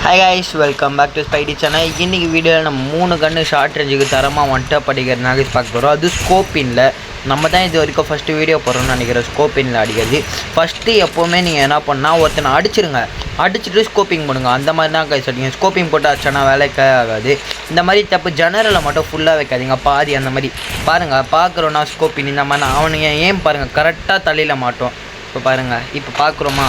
Hi guys, welcome back to Spidey channel. இன்னைக்கு வீடியோவில் நம்ம 3 கன்று ஷார்ட் ரேஞ்சுக்கு தரமாக வந்துட்டு படிக்கிற நாகேஷ் பார்க்க போகிறோம். அது ஸ்கோப்பின்ல நம்ம தான் இது வரைக்கும் ஃபஸ்ட்டு வீடியோ போடுறோம்னு நினைக்கிறேன். ஸ்கோப்பின்ல அடிக்கிறது ஃபஸ்ட்டு எப்போவுமே நீங்கள் என்ன பண்ணால் ஒருத்தனை அடிச்சிருங்க, அடிச்சுட்டு ஸ்கோப்பிங் பண்ணுங்க. அந்த மாதிரி தான் கைஸ் அடிங்க. ஸ்கோப்பிங் போட்டு அடிச்சோன்னா வேலைக்கே ஆகாது. இந்த மாதிரி தப்பு ஜெனரலில் மட்டும் ஃபுல்லாக வைக்காதீங்க, பாதி அந்த மாதிரி பாருங்கள். பார்க்குறோன்னா ஸ்கோப்பின் இந்த மாதிரி அவனுங்க ஏன் பாருங்கள் கரெக்டாக தலையில் மாட்டோம். இப்போ பாருங்கள், இப்போ பார்க்குறோமா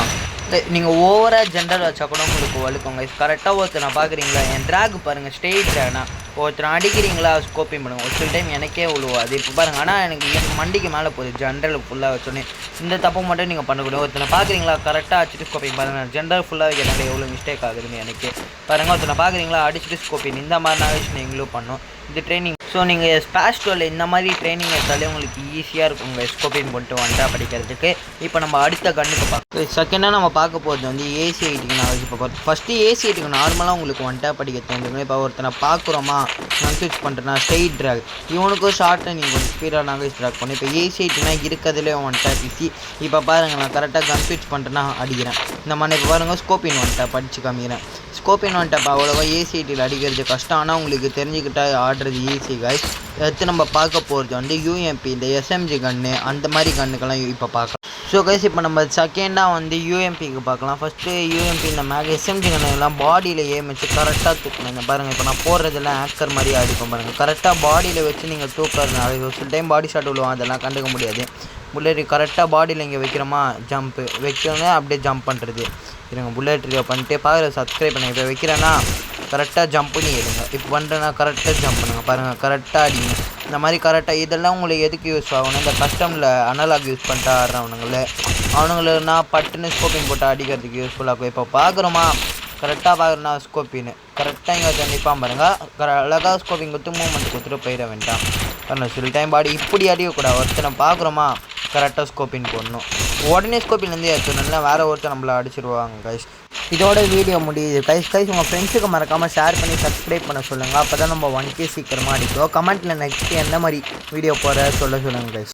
நீங்கள் ஓவராக ஜென்ரல் வச்சா கூட உங்களுக்கு வலுக்குங்க. கரெக்டாக ஒருத்தனை பார்க்குறீங்களா, என் ட்ராக் பாருங்கள், ஸ்ட்ரெயிட் ட்ராக்னா ஒருத்தனை அடிக்கிறீங்களா ஸ்கோப்பிங் பண்ணுங்கள். ஒரு சில டைம் எனக்கே விழுவாது. இப்போ பாருங்கள், ஆனால் எனக்கு மண்டிக்கு மேலே போகுது ஜென்ரல் ஃபுல்லாக வச்சோன்னே. இந்த தப்பு மட்டும் நீங்கள் பண்ணக்கூடாது. ஒருத்தனை பார்க்குறீங்களா கரெக்டாக அடிச்சுட்டு ஸ்கோப்பிங் பாருங்கள். ஜென்ரல் ஃபுல்லாக வைக்கிறனால எவ்வளோ மிஸ்டேக் ஆகுதுன்னு எனக்கு பாருங்கள். ஒருத்தனை பார்க்குறீங்களா அடிச்சுட்டு ஸ்கோப்பிங் இந்த மாதிரி நாகேஷ் நீங்களும் பண்ணும் இது ட்ரைனிங். ஸோ நீங்கள் ஸ்பாஷ் 12 இந்த மாதிரி ட்ரைனிங் எடுத்தாலே உங்களுக்கு ஈஸியாக இருக்குங்க ஸ்கோப்பிங் பண்ணிட்டு வந்துட்டா படிக்கிறதுக்கு. இப்போ நம்ம அடுத்த கண்ணுக்கு பார்க்க செகண்டாக நம்ம பார்க்க போகிறது வந்து ஏசி ஐட்டிக்கு நான் இப்போ பார்த்து ஃபஸ்ட்டு ஏசி ஐட்டிக்கு நார்மலாக உங்களுக்கு வந்துட்டா படிக்க தெரிஞ்சுக்கணும். இப்போ ஒருத்தனை பார்க்குறோமா கன்ஃபியூஸ் பண்ணுறேன்னா ஸ்ட்ரெயிட் ட்ராக், இவனுக்கும் ஷார்ட்டை நீங்கள் கொஞ்சம் ஸ்பீடாக நாங்கள் ட்ராக் பண்ணி. இப்போ ஏசி ஐட்டினா இருக்கிறதுலே வந்துட்டா பிசி. இப்போ பாருங்கள், நான் கரெக்டாக கன்ஃபியூஸ் பண்ணுறேன்னா அடிக்கிறேன் இந்த மாதிரி. இப்போ பாருங்கள் ஸ்கோப்பின் வந்துட்டா படித்து காமிக்கிறேன். ஸ்கோப்பின் வந்துட்டா அவ்வளோவா ஏசி ஐட்டியில் அடிக்கிறது கஷ்டம், ஆனால் உங்களுக்கு தெரிஞ்சுக்கிட்டா ஆடுறது ஈஸி காய்ஸ். எடுத்து நம்ம பார்க்க போகிறது வந்து யூஎம்பி, இந்த எஸ்எம்ஜி கன்று அந்த மாதிரி கன்னுக்கெல்லாம் இப்போ பார்க்கலாம். ஸோ கைஸ் இப்போ நம்ம செகண்டாக வந்து யூஎம்பிக்கு பார்க்கலாம். ஃபஸ்ட்டு யூஎம்பி இந்த மேலே எஸ்எம்ஜி கன்னுலாம் பாடியில் ஏமிச்சு கரெக்டாக தூக்கணும். இந்த பாருங்கள், இப்போ நான் போடுறதெல்லாம் ஆக்கர் மாதிரி அடிப்போம் பாருங்கள். கரெக்டாக பாடியில் வச்சு நீங்கள் தூக்கிறதுனால ஒரு சில டைம் பாடி ஷாட் விழுவோம், அதெல்லாம் கண்டுக்க முடியாது. புல்லட் கரெக்டாக பாடியில் இங்கே வைக்கிறோமா ஜம்ப்பு வைக்கணுங்க, அப்படியே ஜம்ப் பண்ணுறது இருங்க. புல்லட் ரிவ்யூ பண்ணிட்டு பார்க்குற சப்ஸ்கிரைப் பண்ணுங்கள். இப்போ வைக்கிறேன்னா கரெக்டாக ஜம்ப் பண்ணி எடுங்க. இப்போ பண்ணுறேன்னா கரெக்டாக ஜம்ப் பண்ணுங்கள் பாருங்கள், கரெக்டாக அடிங்க. இந்த மாதிரி கரெக்டாக இதெல்லாம் உங்களுக்கு எதுக்கு யூஸ் ஆகணும், இந்த கஸ்டமில் அனலாக் யூஸ் பண்ணிட்டு அவனுங்களுக்குனா பட்டுன்னு ஸ்கோப்பிங் போட்டு அடிக்கிறதுக்கு யூஸ்ஃபுல்லாக இருக்கும். இப்போ பார்க்குறோமா கரெக்டாக பார்க்குறேன்னா ஸ்கோப்பின்னு கரெக்டாக இங்கே கண்டிப்பாக பாருங்கள். அழகாக ஸ்கோப்பிங் கொடுத்து மூவ்மெண்ட் கொடுத்துட்டு போயிட வேண்டாம் பாருங்கள். சில டைம் பாடி இப்படி அடிக்கக்கூடாது. ஒருத்தனை பார்க்குறோமா கரெக்டாக ஸ்கோப்பின் போடணும். உடனே ஸ்கோப்பின்லேருந்து எடுத்துனா வேறு ஒருத்தர் நம்மளை அடிச்சிருவாங்க கைஸ். இதோட வீடியோ முடியுது கைஸ். உங்கள் ஃப்ரெண்ட்ஸுக்கு மறக்காமல் ஷேர் பண்ணி சப்ஸ்கிரைப் பண்ண சொல்லுங்கள். அப்போ தான் நம்ம 1K சீக்கிரமாக அடிக்கும். கமெண்ட்டில் நெக்ஸ்ட்டு எந்த மாதிரி வீடியோ போகிற சொல்லுங்கள் கைஸ்.